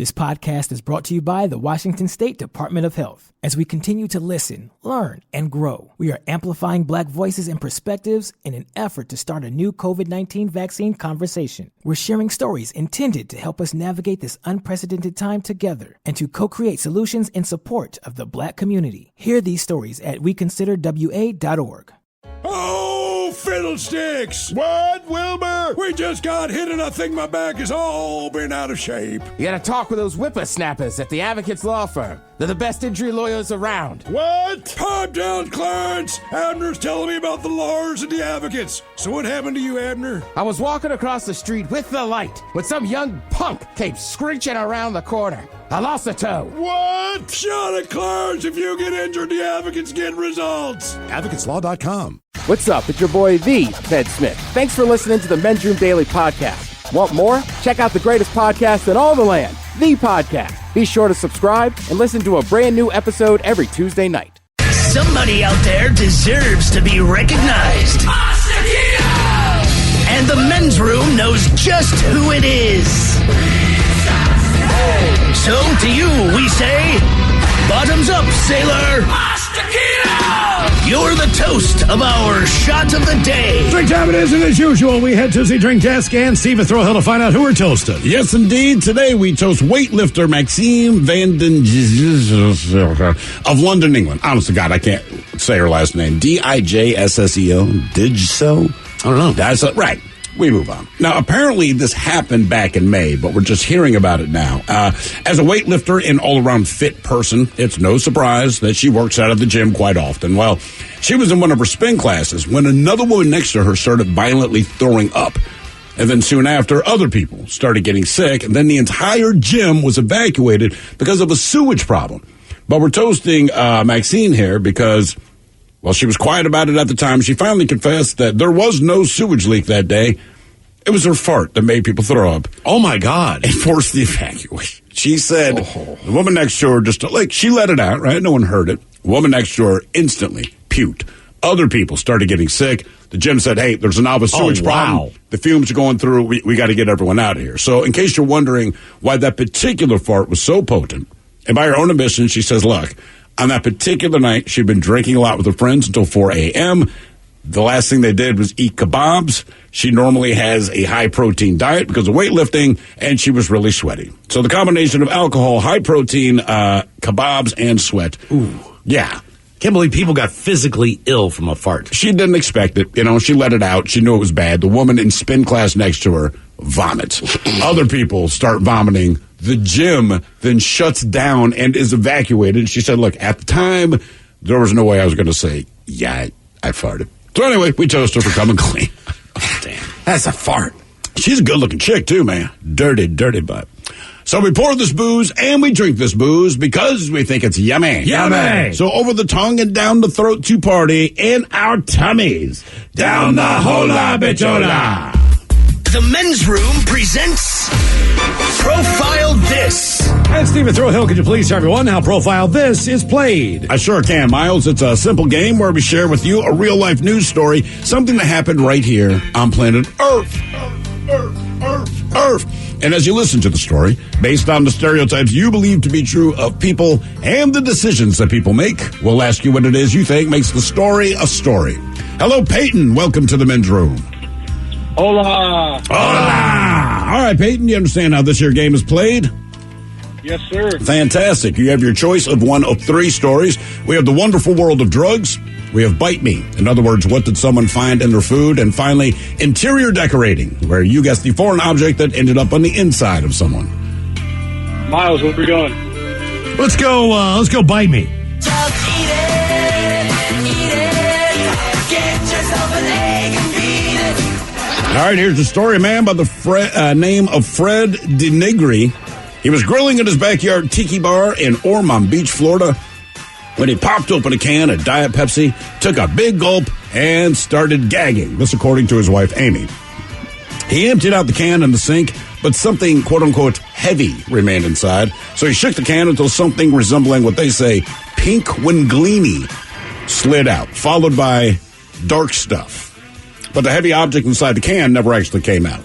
This podcast is brought to you by the Washington State Department of Health. As we continue to listen, learn, and grow, we are amplifying Black voices and perspectives in an effort to start a new COVID-19 vaccine conversation. We're sharing stories intended to help us navigate this unprecedented time together and to co-create solutions in support of the Black community. Hear these stories at weconsiderwa.org. Oh, fiddlesticks! What, Wilbur? We just got hit and I think my back is all been out of shape. You gotta talk with those whippersnappers at the Advocates Law Firm. They're the best injury lawyers around. What? Pipe down, Clarence! Abner's telling me about the lawyers and the advocates. So what happened to you, Abner? I was walking across the street with the light when some young punk came screeching around the corner. I lost a toe. What? Shut it, Clarence! If you get injured, the advocates get results. AdvocatesLaw.com. What's up? It's your boy, the Ted Smith. Thanks for listening to the Men's Room Daily Podcast. Want more? Check out the greatest podcast in all the land, The Podcast. Be sure to subscribe and listen to a brand new episode every Tuesday night. Somebody out there deserves to be recognized. And the Men's Room knows just who it is. So to you we say, bottoms up, sailor. You're the toast of our shot of the day. Drink time it is, and as usual, we head to the drink desk and Steve Throwhill to find out who we're toasting. Yes, indeed. Today we toast weightlifter Maxime Vanden of London, England. Honest to God, I can't say her last name. Dijsseo. Digso? I don't know. That's right. We move on. Now, apparently this happened back in May, but we're just hearing about it now. As a weightlifter and all-around fit person, it's no surprise that she works out at the gym quite often. Well, she was in one of her spin classes when another woman next to her started violently throwing up. And then soon after, other people started getting sick, and then the entire gym was evacuated because of a sewage problem. But we're toasting Maxine here because, well, she was quiet about it at the time. She finally confessed that there was no sewage leak that day. It was her fart that made people throw up. Oh, my God. And forced the evacuation. She said the woman next door she let it out, right? No one heard it. The woman next door instantly puked. Other people started getting sick. The gym said, hey, there's an obvious sewage problem. The fumes are going through. We got to get everyone out of here. So in case you're wondering why that particular fart was so potent, and by her own admission, she says, look, on that particular night, she'd been drinking a lot with her friends until 4 a.m. The last thing they did was eat kebabs. She normally has a high-protein diet because of weightlifting, and she was really sweaty. So the combination of alcohol, high-protein, kebabs, and sweat. Ooh. Yeah. Can't believe people got physically ill from a fart. She didn't expect it. She let it out. She knew it was bad. The woman in spin class next to her vomits. Other people start vomiting. The gym then shuts down and is evacuated. She said, look, at the time, there was no way I was going to say, yeah, I farted. So anyway, we toast her for coming clean. Oh, damn. That's a fart. She's a good-looking chick, too, man. Dirty, dirty butt. So we pour this booze and we drink this booze because we think it's yummy. Yummy! So over the tongue and down the throat to party in our tummies. Down the hola bichola. The Men's Room presents Profile This. And Stephen Throwhill, could you please tell everyone how Profile This is played? I sure can, Miles. It's a simple game where we share with you a real-life news story, something that happened right here on planet Earth. Earth. And as you listen to the story, based on the stereotypes you believe to be true of people and the decisions that people make, we'll ask you what it is you think makes the story a story. Hello, Peyton. Welcome to the Men's Room. Hola. Hola. All right, Peyton, you understand how this here game is played? Yes, sir. Fantastic. You have your choice of one of three stories. We have the wonderful world of drugs. We have bite me. In other words, what did someone find in their food? And finally, interior decorating, where you guess the foreign object that ended up on the inside of someone. Miles, where are we going? Let's go bite me. Just eat it. Get yourself an egg and beat it. All right, here's the story. A man by the name of Fred DeNigri. He was grilling at his backyard tiki bar in Ormond Beach, Florida, when he popped open a can of Diet Pepsi, took a big gulp, and started gagging. This according to his wife, Amy. He emptied out the can in the sink, but something, quote-unquote, heavy remained inside. So he shook the can until something resembling what they say, pink winglini, slid out, followed by dark stuff. But the heavy object inside the can never actually came out.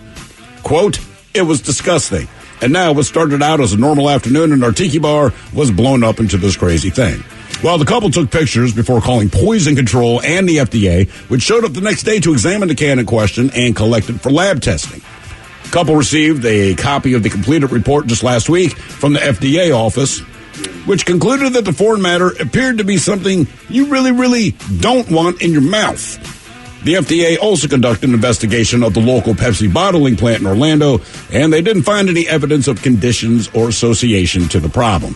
Quote, it was disgusting. And now what started out as a normal afternoon in our tiki bar was blown up into this crazy thing. Well, the couple took pictures before calling Poison Control and the FDA, which showed up the next day to examine the can in question and collect it for lab testing. The couple received a copy of the completed report just last week from the FDA office, which concluded that the foreign matter appeared to be something you really, really don't want in your mouth. The FDA also conducted an investigation of the local Pepsi bottling plant in Orlando, and they didn't find any evidence of conditions or association to the problem.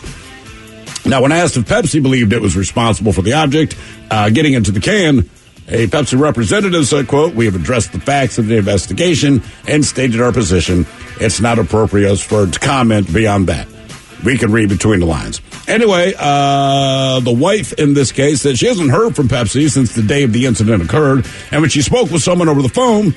Now, when asked if Pepsi believed it was responsible for the object getting into the can, a Pepsi representative said, quote, "We have addressed the facts of the investigation and stated our position. It's not appropriate for us to comment beyond that." We can read between the lines. Anyway, the wife in this case said she hasn't heard from Pepsi since the day of the incident occurred. And when she spoke with someone over the phone,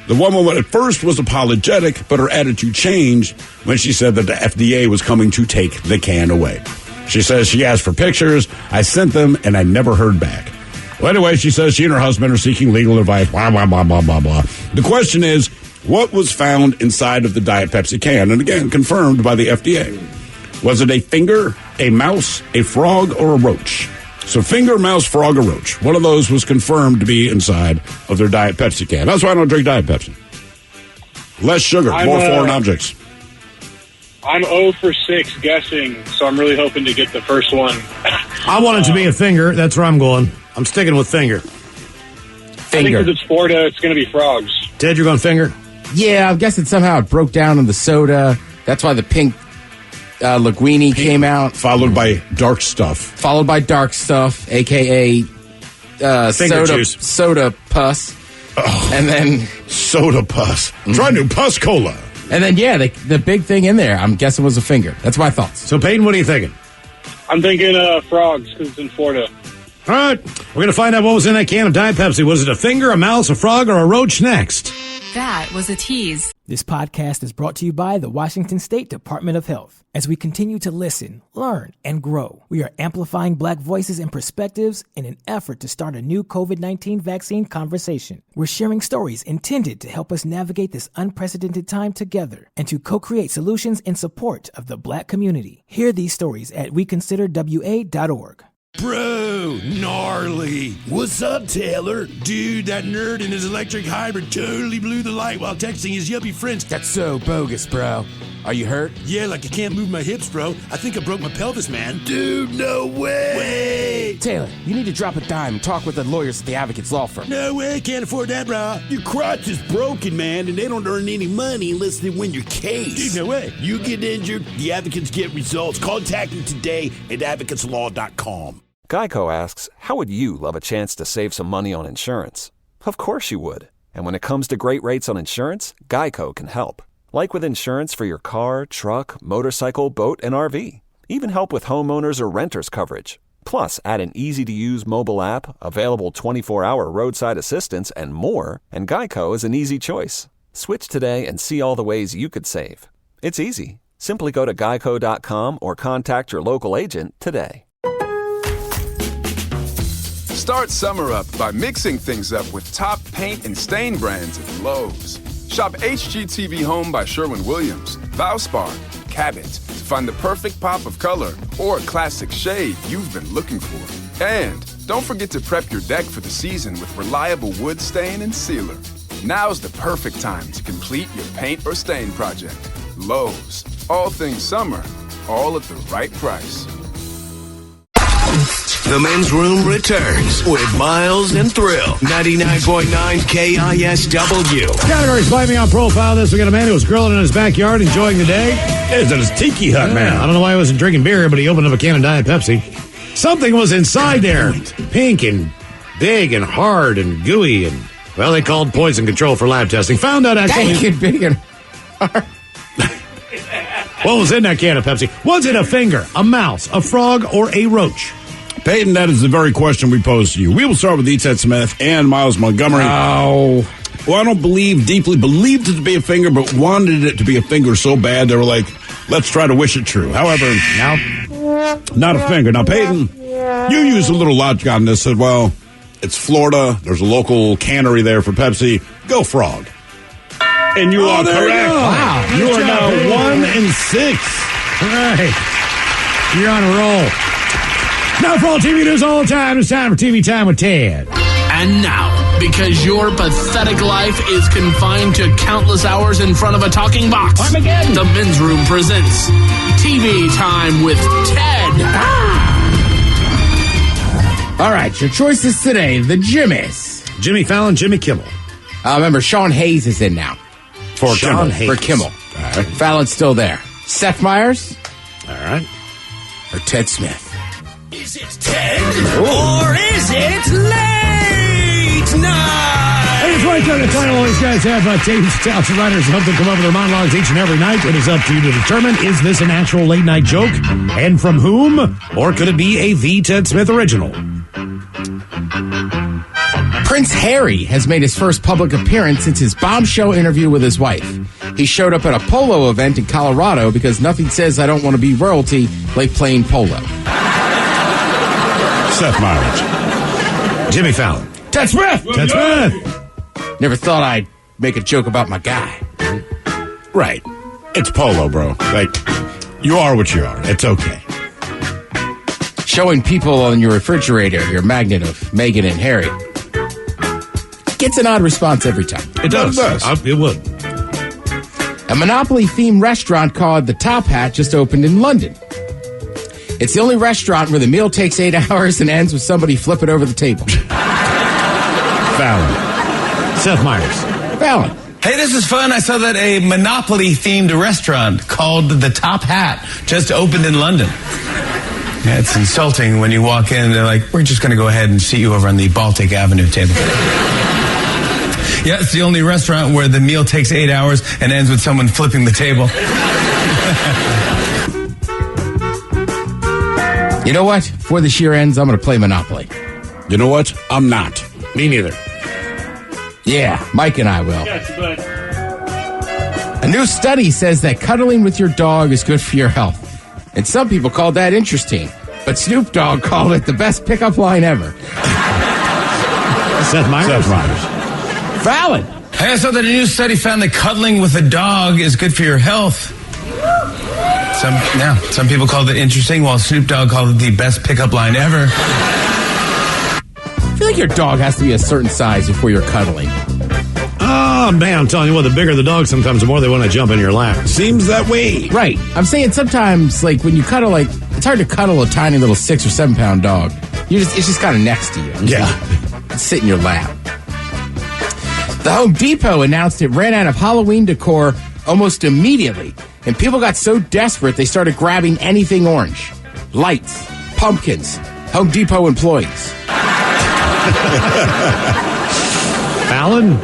the woman at first was apologetic, but her attitude changed when she said that the FDA was coming to take the can away. She says she asked for pictures. I sent them, and I never heard back. Well, anyway, she says she and her husband are seeking legal advice, blah, blah, blah, blah, blah, blah. The question is, what was found inside of the Diet Pepsi can? And again, confirmed by the FDA. Was it a finger, a mouse, a frog, or a roach? So finger, mouse, frog, or roach. One of those was confirmed to be inside of their Diet Pepsi can. That's why I don't drink Diet Pepsi. Less sugar, more foreign objects. I'm 0 for 6 guessing, so I'm really hoping to get the first one. I want it to be a finger. That's where I'm going. I'm sticking with finger. I think because it's Florida, it's going to be frogs. Ted, you're going finger? Yeah, I'm guessing somehow it broke down in the soda. That's why the pink linguine came out. Followed by dark stuff, a.k.a. soda pus. Oh, and then soda pus. Try new pus cola. And then, yeah, the big thing in there, I'm guessing, was a finger. That's my thoughts. So, Peyton, what are you thinking? I'm thinking frogs because it's in Florida. All right. We're going to find out what was in that can of Diet Pepsi. Was it a finger, a mouse, a frog, or a roach next? That was a tease. This podcast is brought to you by the Washington State Department of Health. As we continue to listen, learn, and grow, we are amplifying Black voices and perspectives in an effort to start a new COVID-19 vaccine conversation. We're sharing stories intended to help us navigate this unprecedented time together and to co-create solutions in support of the Black community. Hear these stories at weconsiderwa.org. Bro, gnarly. What's up, Taylor? Dude, that nerd in his electric hybrid totally blew the light while texting his yuppie friends. That's so bogus, bro. Are you hurt? Yeah, like I can't move my hips, bro. I think I broke my pelvis, man. Dude, no way. Taylor, you need to drop a dime and talk with the lawyers at the Advocates Law Firm. No way, can't afford that, bro. Your crotch is broken, man, and they don't earn any money unless they win your case. Dude, no way. You get injured, the advocates get results. Contact them today at advocateslaw.com. Geico asks, how would you love a chance to save some money on insurance? Of course you would. And when it comes to great rates on insurance, Geico can help. Like with insurance for your car, truck, motorcycle, boat, and RV. Even help with homeowners or renters coverage. Plus, add an easy-to-use mobile app, available 24-hour roadside assistance, and more, and Geico is an easy choice. Switch today and see all the ways you could save. It's easy. Simply go to geico.com or contact your local agent today. Start summer up by mixing things up with top paint and stain brands at Lowe's. Shop HGTV Home by Sherwin-Williams, Valspar, Cabot to find the perfect pop of color or classic shade you've been looking for. And don't forget to prep your deck for the season with reliable wood stain and sealer. Now's the perfect time to complete your paint or stain project. Lowe's, all things summer, all at the right price. The Men's Room returns with Miles and Thrill. 99.9 KISW. Categories by me on profile this. We got a man who was grilling in his backyard, enjoying the day. It's at his tiki hut, man. I don't know why he wasn't drinking beer, but he opened up a can of Diet Pepsi. Something was inside there. Pink and big and hard and gooey. And, well, they called Poison Control for lab testing. Found out actually. Pink and big and hard. What was in that can of Pepsi? Was it a finger, a mouse, a frog, or a roach? Peyton, that is the very question we posed to you. We will start with E. Ted Smith and Miles Montgomery. Oh. Well, I don't deeply believed it to be a finger, but wanted it to be a finger so bad they were like, let's try to wish it true. However, now, not a finger. Now, Peyton, you used a little logic on this. Said, well, it's Florida. There's a local cannery there for Pepsi. Go frog. And you are there correct. Wow. You Good are job, now Ted. 1-6. All right. You're on a roll. Now for all TV news all the time, it's time for TV Time with Ted. And now, because your pathetic life is confined to countless hours in front of a talking box, Armageddon. the Men's Room presents TV Time with Ted. All right, your choices today, the Jimmys. Jimmy Fallon, Jimmy Kimmel. Remember, Sean Hayes is in now. For Sean Kimmel. For Kimmel. All right. Fallon's still there. Seth Meyers All right. or Ted Smith? Is it Ted or is it late night? Hey, it's right there in the title. All these guys have tapes, talented writers help them come up with their monologues each and every night. It is up to you to determine, is this an actual late night joke? And from whom? Or could it be a The Ted Smith original? Prince Harry has made his first public appearance since his bombshell interview with his wife. He showed up at a polo event in Colorado because nothing says I don't want to be royalty like playing polo. Seth Meyers. Jimmy Fallon. Ted Smith! Ted Smith. Never thought I'd make a joke about my guy. Right. It's polo, bro. Like, you are what you are. It's okay. Showing people on your refrigerator your magnet of Meghan and Harry gets an odd response every time. It does. It would. A Monopoly-themed restaurant called The Top Hat just opened in London. It's the only restaurant where the meal takes 8 hours and ends with somebody flipping over the table. Fallon. Seth Meyers. Fallon. Hey, this is fun. I saw that a Monopoly-themed restaurant called The Top Hat just opened in London. Yeah, it's insulting when you walk in and they're like, we're just going to go ahead and seat you over on the Baltic Avenue table. Yeah, it's the only restaurant where the meal takes 8 hours and ends with someone flipping the table. You know what? Before this year ends, I'm going to play Monopoly. You know what? I'm not. Me neither. Yeah, Mike and I will. A new study says that cuddling with your dog is good for your health. And some people call that interesting. But Snoop Dogg called it the best pickup line ever. Seth Meyers. Seth Meyers. Fallon. Hey, I saw that a new study found that cuddling with a dog is good for your health. Some people called it interesting, while Snoop Dogg called it the best pickup line ever. I feel like your dog has to be a certain size before you're cuddling. Oh, man, I'm telling you what, the bigger the dog, sometimes the more they want to jump in your lap. Seems that way. Right. I'm saying sometimes, like, when you cuddle, like, it's hard to cuddle a tiny little 6 or 7 pound dog. It's just kind of next to you. It's sit in your lap. The Home Depot announced it ran out of Halloween decor almost immediately. And people got so desperate, they started grabbing anything orange. Lights, pumpkins, Home Depot employees. Fallon?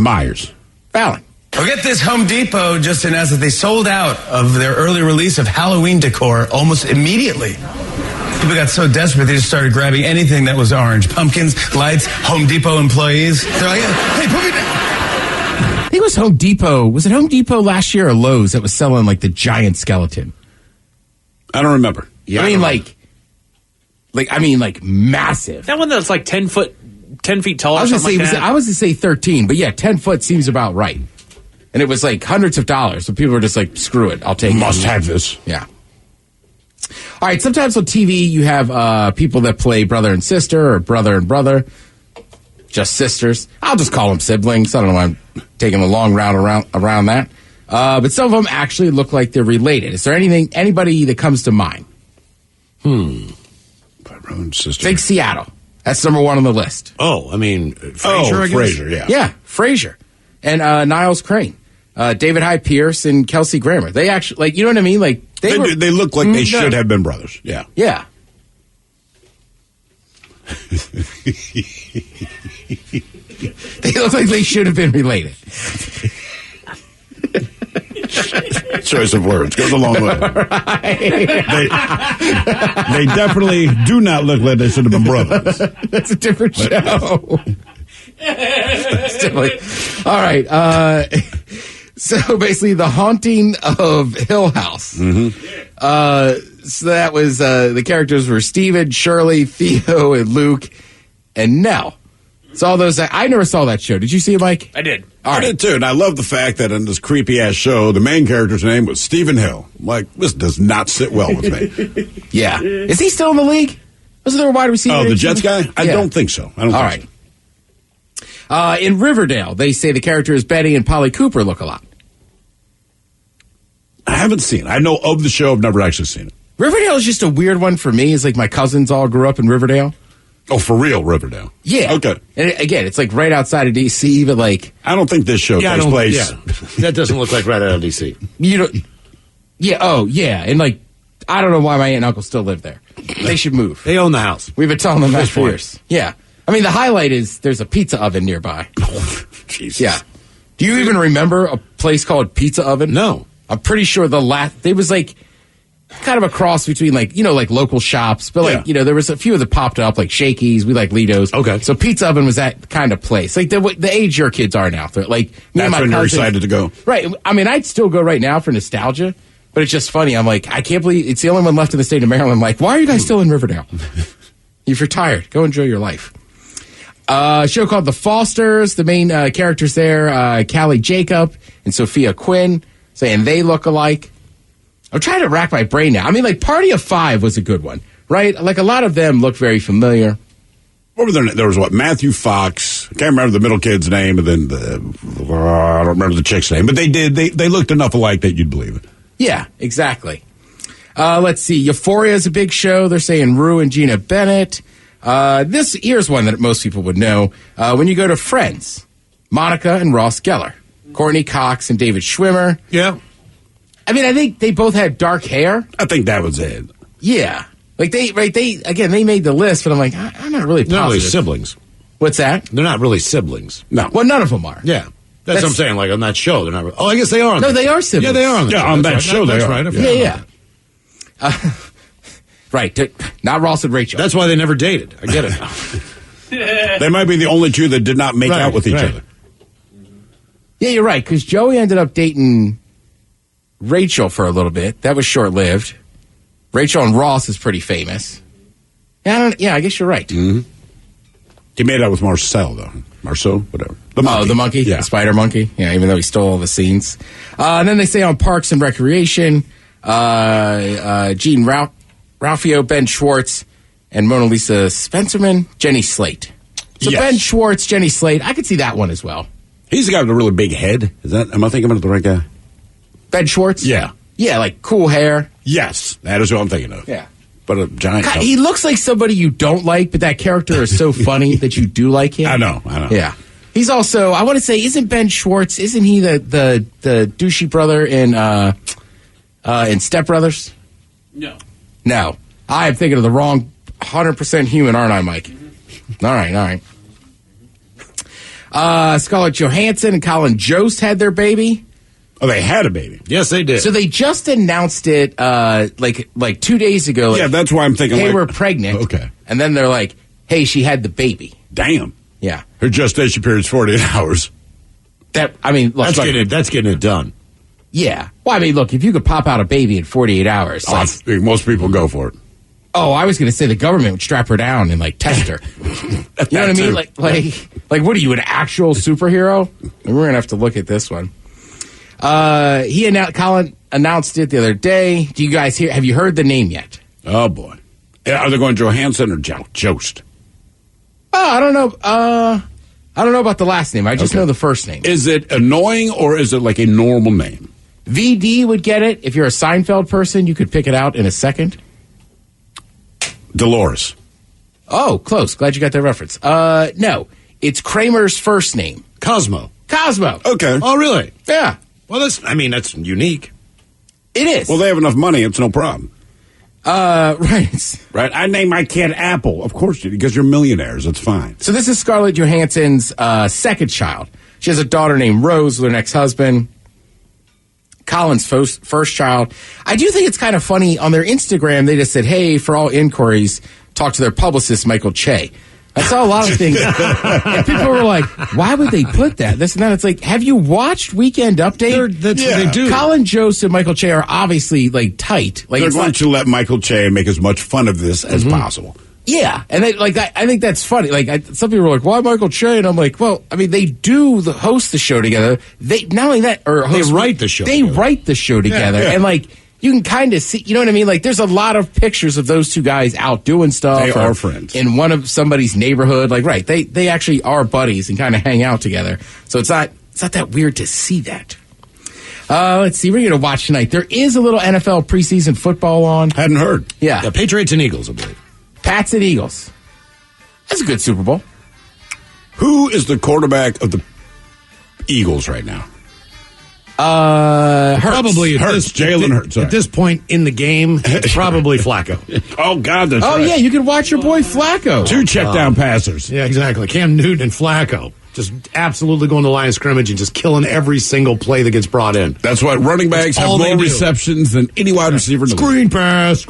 Myers. Fallon. Well, get this, Home Depot just announced that they sold out of their early release of Halloween decor almost immediately. People got so desperate, they just started grabbing anything that was orange. Pumpkins, lights, Home Depot employees. They're like, hey, put me down. I think it was Home Depot. Was it Home Depot last year or Lowe's that was selling, like, the giant skeleton? I don't remember. Yeah, I mean, like massive. That one that's like 10 feet tall or something like that? I was going to say 13, but yeah, 10 foot seems about right. And it was like hundreds of dollars. So people were just like, screw it, I'll take it. Must have this. Yeah. All right, sometimes on TV you have people that play brother and sister or brother and brother. Just sisters. I'll just call them siblings. I don't know why I'm taking a long route around that. But some of them actually look like they're related. Is there anybody that comes to mind? Brother and sister. Think Seattle. That's number 1 on the list. Oh, I mean, Frasier, I guess? Frasier, yeah. Yeah, Frasier. And Niles Crane. David Hyde Pierce and Kelsey Grammer. They actually, like, you know what I mean? Like They look like they should have been brothers. Yeah. Yeah. They look like they should have been related. Choice of words goes a long way. They definitely do not look like they should have been brothers. That's a different show. All right. So basically, The Haunting of Hill House. So that was the characters were Steven, Shirley, Theo, and Luke, and Nell. So all those, I never saw that show. Did you see it, Mike? I did. All right. I did too, and I love the fact that in this creepy-ass show, the main character's name was Stephen Hill. I'm like, this does not sit well with me. Yeah. Is he still in the league? Wasn't there a wide receiver? Oh, the Jets guy? I Yeah. don't think so. I don't think so. In Riverdale, they say the characters Betty and Polly Cooper look a lot. I haven't seen it. I know of the show. I've never actually seen it. Riverdale is just a weird one for me. It's like my cousins all grew up in Riverdale. Oh, for real, Riverdale? Yeah. Okay. And again, it's like right outside of D.C., but like... I don't think this show takes place. Yeah. That doesn't look like right out of D.C. You don't... Yeah, oh, yeah. And like, I don't know why my aunt and uncle still live there. They should move. They own the house. We've been telling them that This for point. years. Yeah. I mean, the highlight is there's a pizza oven nearby. Jesus. Yeah. Do you even remember a place called Pizza Oven? No. I'm pretty sure it was like kind of a cross between like, you know, like local shops, but like, Yeah. you know, there was a few that popped up like Shakey's, we like Lido's. Okay. So Pizza Oven was that kind of place. Like the age your kids are now. They're like, me and That's my when you're cousins- excited to go. Right. I mean, I'd still go right now for nostalgia, but it's just funny. I'm like, I can't believe it's the only one left in the state of Maryland. I'm like, why are you guys still in Riverdale? You've retired. Go enjoy your life. A show called The Fosters. The main characters there, Callie Jacob and Sophia Quinn, saying they look alike. I'm trying to rack my brain now. I mean, like, Party of Five was a good one, right? Like, a lot of them look very familiar. What were there was Matthew Fox. I can't remember the middle kid's name, and then I don't remember the chick's name. But they looked enough alike that you'd believe it. Yeah, exactly. Let's see. Euphoria is a big show. They're saying Rue and Gina Bennett. Here's one that most people would know. When you go to Friends, Monica and Ross Geller, Courtney Cox and David Schwimmer. Yeah. I mean, I think they both had dark hair. I think that was it. Yeah. Like they made the list, but I'm like, I'm not really positive. They're not really siblings. What's that? They're not really siblings. No. Well, none of them are. Yeah. That's what I'm saying. Like on that show, they're not. Oh, I guess they are. No, they are siblings. Yeah, they are. On that show, That's they are. right. I forgot about Yeah. Right. Not Ross and Rachel. That's why they never dated. I get it now. They might be the only two that did not make out with each other. Yeah, you're right, because Joey ended up dating Rachel for a little bit. That was short-lived. Rachel and Ross is pretty famous. Yeah, I guess you're right. Mm-hmm. He made out with Marcel, though. Marceau, whatever. The monkey. Oh, the monkey? Yeah. The spider monkey? Yeah, even though he stole all the scenes. And then they say on Parks and Recreation, Gene Ralphio, Ben Schwartz, and Mona Lisa Spencerman, Jenny Slate. So Yes. Ben Schwartz, Jenny Slate, I could see that one as well. He's the guy with a really big head. Am I thinking of the right guy? Ben Schwartz? Yeah. Yeah, like cool hair. Yes, that is what I'm thinking of. Yeah. But a giant. God, he looks like somebody you don't like, but that character is so funny that you do like him. I know. Yeah. He's also, I want to say, isn't Ben Schwartz, isn't he the douchey brother in Step Brothers? No. No. I am thinking of the wrong 100% human, aren't I, Mike? All right. Scarlett Johansson and Colin Jost had their baby. Oh, they had a baby. Yes, they did. So they just announced it like 2 days ago. Like, Yeah, that's why I'm thinking. hey, like, we're pregnant. Okay. And then they're like, hey, she had the baby. Damn. Yeah. Her gestation period's 48 hours. Look, That's getting it done. yeah. Well, I mean, look, if you could pop out a baby in 48 hours. I think most people go for it. I was going to say the government would strap her down and like test her. You know what I mean? Like, what are you, an actual superhero? And we're going to have to look at this one. Colin announced it the other day. Do you guys have you heard the name yet? Oh boy. Are they going Johansson or Jost? Oh, I don't know. I don't know about the last name. I just know the first name. Is it annoying or is it like a normal name? VD would get it. If you're a Seinfeld person, you could pick it out in a second. Dolores. Oh, close. Glad you got that reference. No, it's Kramer's first name. Cosmo. Okay. Oh, really? Yeah. Well, that's unique. It is. Well, they have enough money. It's no problem. Right. Right. I named my kid Apple. Of course, because you're millionaires. It's fine. So this is Scarlett Johansson's second child. She has a daughter named Rose with her ex-husband. Colin's first child. I do think it's kind of funny. On their Instagram, they just said, hey, for all inquiries, talk to their publicist, Michael Che. I saw a lot of things. And people were like, why would they put that? This and that. It's like, have you watched Weekend Update? That's what they do. Colin Jost and Michael Che are obviously like tight. Like They're it's going not, to let Michael Che make as much fun of this as possible. Yeah, and I think that's funny. Some people are like, "Why Michael Che?" And I'm like, "Well, I mean, they do host the show together. They not only that, they write the show. They write the show together, and you can kind of see. You know what I mean? Like, there's a lot of pictures of those two guys out doing stuff. They are friends in one of somebody's neighborhood. They actually are buddies and kind of hang out together. So it's not that weird to see that. Let's see. We're going to watch tonight. There is a little NFL preseason football on. Hadn't heard. Yeah, Patriots and Eagles, I believe. Pats and Eagles. That's a good Super Bowl. Who is the quarterback of the Eagles right now? Hurts. Probably Jalen Hurts. At this point in the game, it's probably Flacco. Oh, God, that's right. Yeah, you can watch your boy Flacco. 2 check-down passers. Yeah, exactly. Cam Newton and Flacco. Just absolutely going to line of scrimmage and just killing every single play that gets brought in. That's why running backs have more receptions than any wide receiver. Screen pass.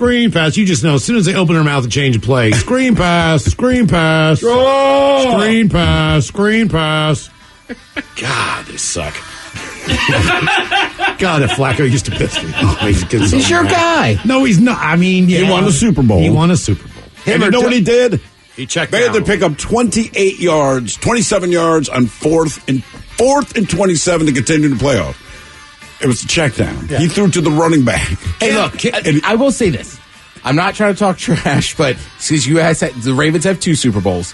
You just know as soon as they open their mouth to change a play. Screen pass. Oh! Screen pass. God, they suck. God, that Flacco used to piss me. He's your guy. No, he's not. I mean, he won a Super Bowl. And you know what he did? He checked They had to pick up 27 yards on 4th and 27 to continue the playoff. It was a check down. Yeah. He threw to the running back. Hey, look, I will say this. I'm not trying to talk trash, but because the Ravens have 2 Super Bowls,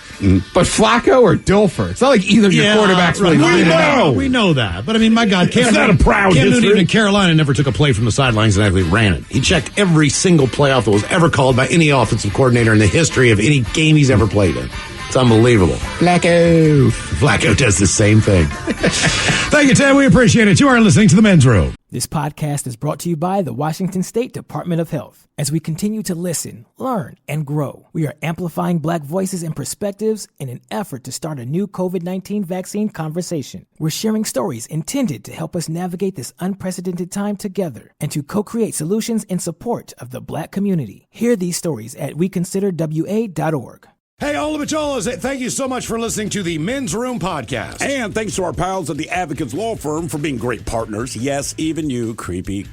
but Flacco or Dilfer, it's not like either of your quarterbacks really. We know that, but I mean, my God, Cam Newton in Carolina never took a play from the sidelines and actually ran it. He checked every single playoff that was ever called by any offensive coordinator in the history of any game he's ever played in. It's unbelievable. Flacco does the same thing. Thank you, Ted. We appreciate it. You are listening to The Men's Room. This podcast is brought to you by the Washington State Department of Health. As we continue to listen, learn, and grow, we are amplifying Black voices and perspectives in an effort to start a new COVID-19 vaccine conversation. We're sharing stories intended to help us navigate this unprecedented time together and to co-create solutions in support of the Black community. Hear these stories at weconsiderwa.org. Hey, all of Macholas, thank you so much for listening to the Men's Room podcast. And thanks to our pals at the Advocates Law Firm for being great partners. Yes, even you, creepy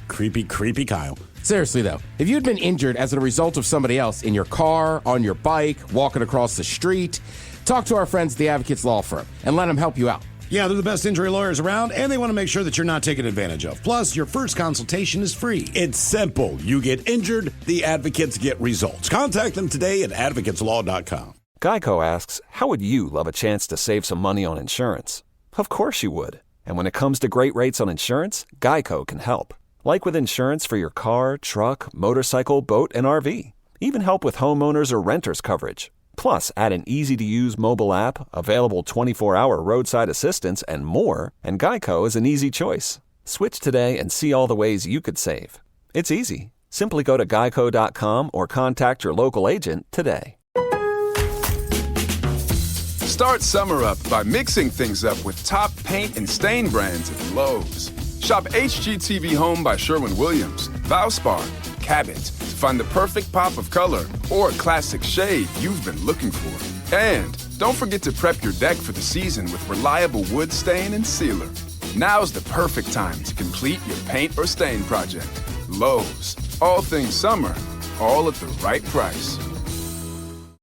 Kyle. Seriously, though, if you'd been injured as a result of somebody else in your car, on your bike, walking across the street, talk to our friends at the Advocates Law Firm and let them help you out. Yeah, they're the best injury lawyers around, and they want to make sure that you're not taken advantage of. Plus, your first consultation is free. It's simple. You get injured, the advocates get results. Contact them today at advocateslaw.com. Geico asks, how would you love a chance to save some money on insurance? Of course you would. And when it comes to great rates on insurance, Geico can help. Like with insurance for your car, truck, motorcycle, boat, and RV. Even help with homeowners or renters coverage. Plus, add an easy-to-use mobile app, available 24-hour roadside assistance, and more, and Geico is an easy choice. Switch today and see all the ways you could save. It's easy. Simply go to geico.com or contact your local agent today. Start summer up by mixing things up with top paint and stain brands at Lowe's. Shop HGTV Home by Sherwin-Williams, Valspar, Cabot to find the perfect pop of color or classic shade you've been looking for. And don't forget to prep your deck for the season with reliable wood stain and sealer. Now's the perfect time to complete your paint or stain project. Lowe's, all things summer, all at the right price.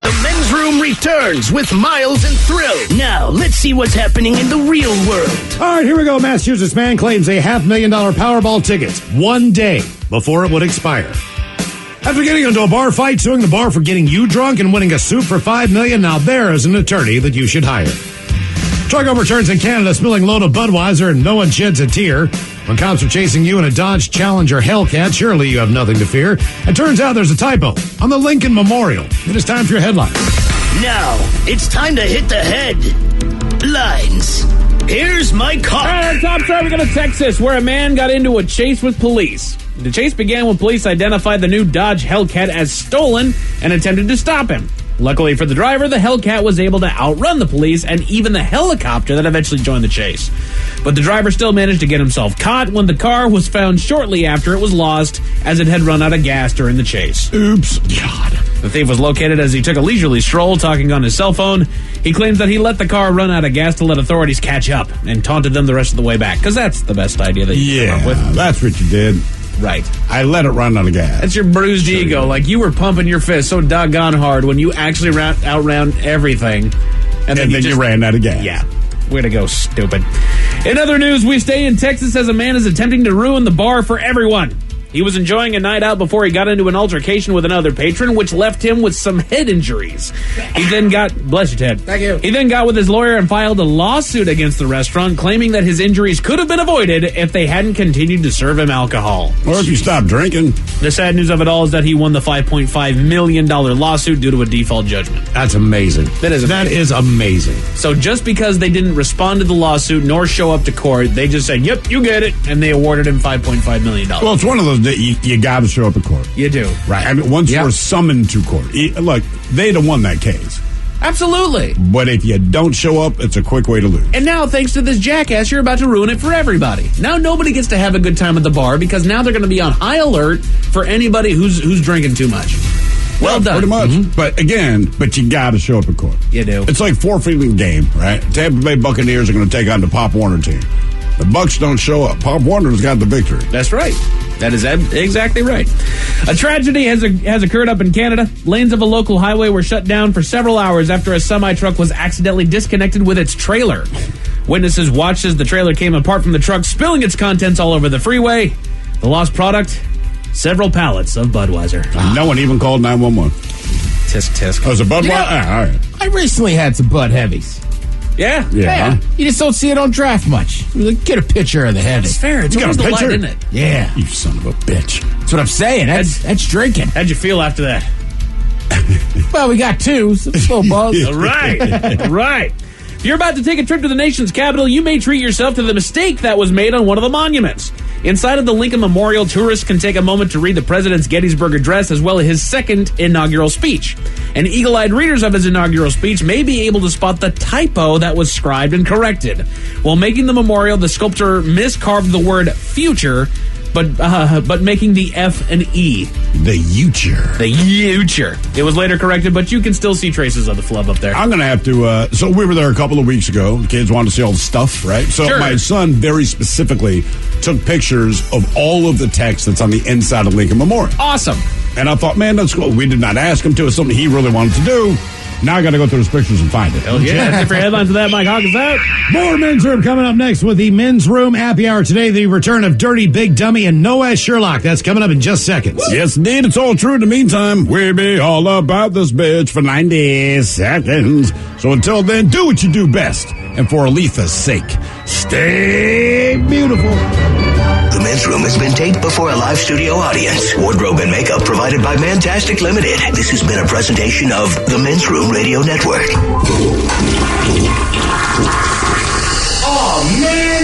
The Men's Room returns with Miles and Thrill. Now, let's see what's happening in the real world. All right, here we go. Massachusetts man claims a $500,000 Powerball ticket 1 day before it would expire. After getting into a bar fight, suing the bar for getting you drunk and winning a suit for $5 million, now there is an attorney that you should hire. Truck overturns in Canada, spilling load of Budweiser, and no one sheds a tear. When cops are chasing you in a Dodge Challenger Hellcat, surely you have nothing to fear. It turns out there's a typo on the Lincoln Memorial. It is time for your headline. Now, it's time to hit the headlines. Here's my call. Top story, we go to Texas, where a man got into a chase with police. The chase began when police identified the new Dodge Hellcat as stolen and attempted to stop him. Luckily for the driver, the Hellcat was able to outrun the police and even the helicopter that eventually joined the chase. But the driver still managed to get himself caught when the car was found shortly after it was lost, as it had run out of gas during the chase. Oops. God. The thief was located as he took a leisurely stroll, talking on his cell phone. He claims that he let the car run out of gas to let authorities catch up and taunted them the rest of the way back, because that's the best idea that you can come up with. That's what you did. Right. I let it run out of gas. That's your bruised ego. Like, you were pumping your fist so doggone hard when you actually outran everything. And then you ran out of gas. Yeah. Way to go, stupid. In other news, we stay in Texas as a man is attempting to ruin the bar for everyone. He was enjoying a night out before he got into an altercation with another patron, which left him with some head injuries. He then got... Bless you, Ted. Thank you. He then got with his lawyer and filed a lawsuit against the restaurant, claiming that his injuries could have been avoided if they hadn't continued to serve him alcohol. Or if you stopped drinking. The sad news of it all is that he won the $5.5 million lawsuit due to a default judgment. That's amazing. That is amazing. So just because they didn't respond to the lawsuit nor show up to court, they just said, yep, you get it, and they awarded him $5.5 million. Well, it's one of those that you got to show up at court. You do. Right. I mean, once you're summoned to court, look, they'd have won that case. Absolutely. But if you don't show up, it's a quick way to lose. And now, thanks to this jackass, you're about to ruin it for everybody. Now nobody gets to have a good time at the bar because now they're going to be on high alert for anybody who's drinking too much. Well done. Pretty much. But again, you got to show up at court. You do. It's like forfeiting game, right? Tampa Bay Buccaneers are going to take on the Pop Warner team. The Bucs don't show up. Pop Warner's got the victory. That's right. That is exactly right. A tragedy has occurred up in Canada. Lanes of a local highway were shut down for several hours after a semi-truck was accidentally disconnected with its trailer. Witnesses watched as the trailer came apart from the truck, spilling its contents all over the freeway. The lost product, several pallets of Budweiser. No one even called 911. Tisk, tisk. Oh, it's a Budweiser? Yeah, all right. I recently had some Bud Heavies. Yeah? Yeah. You just don't see it on draft much. Get a picture of the heavy. It's fair. It's always the light, isn't it? Yeah. You son of a bitch. That's what I'm saying. That's drinking. How'd you feel after that? Well, we got two, so it's a little buzz. All right. If you're about to take a trip to the nation's capital, you may treat yourself to the mistake that was made on one of the monuments. Inside of the Lincoln Memorial, tourists can take a moment to read the president's Gettysburg Address as well as his second inaugural speech. And eagle-eyed readers of his inaugural speech may be able to spot the typo that was scribed and corrected. While making the memorial, the sculptor miscarved the word future, but making the F an E. The future. The future. It was later corrected, but you can still see traces of the flub up there. I'm going to have to... so we were there a couple of weeks ago. The kids wanted to see all the stuff, right? So my son very specifically took pictures of all of the text that's on the inside of Lincoln Memorial. Awesome. And I thought, man, that's cool. We did not ask him to. It's something he really wanted to do. Now I got to go through his pictures and find it. Hell yeah. That's it for headlines of that. Mike Hawkins out. More Men's Room coming up next with the Men's Room Happy Hour today. The return of Dirty Big Dummy and Noah Sherlock. That's coming up in just seconds. Yes, indeed. It's all true. In the meantime, we'll be all about this bitch for 90 seconds. So until then, do what you do best. And for Aletha's sake, stay beautiful. The Men's Room has been taped before a live studio audience. Wardrobe and makeup provided by Mantastic Limited. This has been a presentation of the Men's Room Radio Network. Oh, man!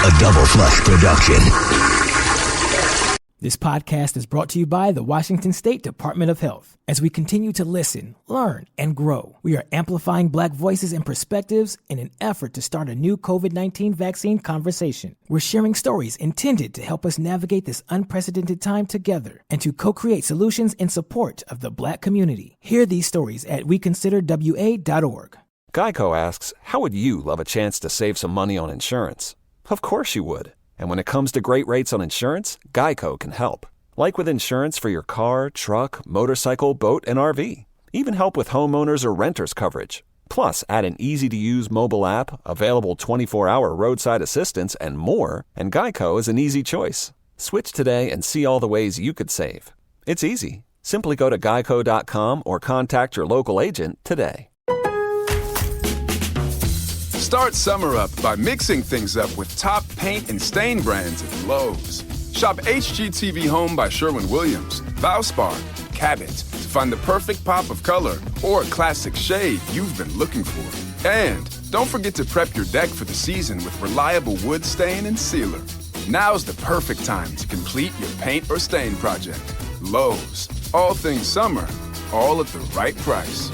A Double Flush production. This podcast is brought to you by the Washington State Department of Health. As we continue to listen, learn, and grow, we are amplifying Black voices and perspectives in an effort to start a new COVID-19 vaccine conversation. We're sharing stories intended to help us navigate this unprecedented time together and to co-create solutions in support of the Black community. Hear these stories at weconsiderwa.org. Geico asks, how would you love a chance to save some money on insurance? Of course you would. And when it comes to great rates on insurance, Geico can help. Like with insurance for your car, truck, motorcycle, boat, and RV. Even help with homeowners or renters coverage. Plus, add an easy-to-use mobile app, available 24-hour roadside assistance, and more, and Geico is an easy choice. Switch today and see all the ways you could save. It's easy. Simply go to geico.com or contact your local agent today. Start summer up by mixing things up with top paint and stain brands at Lowe's. Shop HGTV Home by Sherwin-Williams, Valspar, Cabot to find the perfect pop of color or classic shade you've been looking for. And don't forget to prep your deck for the season with reliable wood stain and sealer. Now's the perfect time to complete your paint or stain project. Lowe's, all things summer, all at the right price.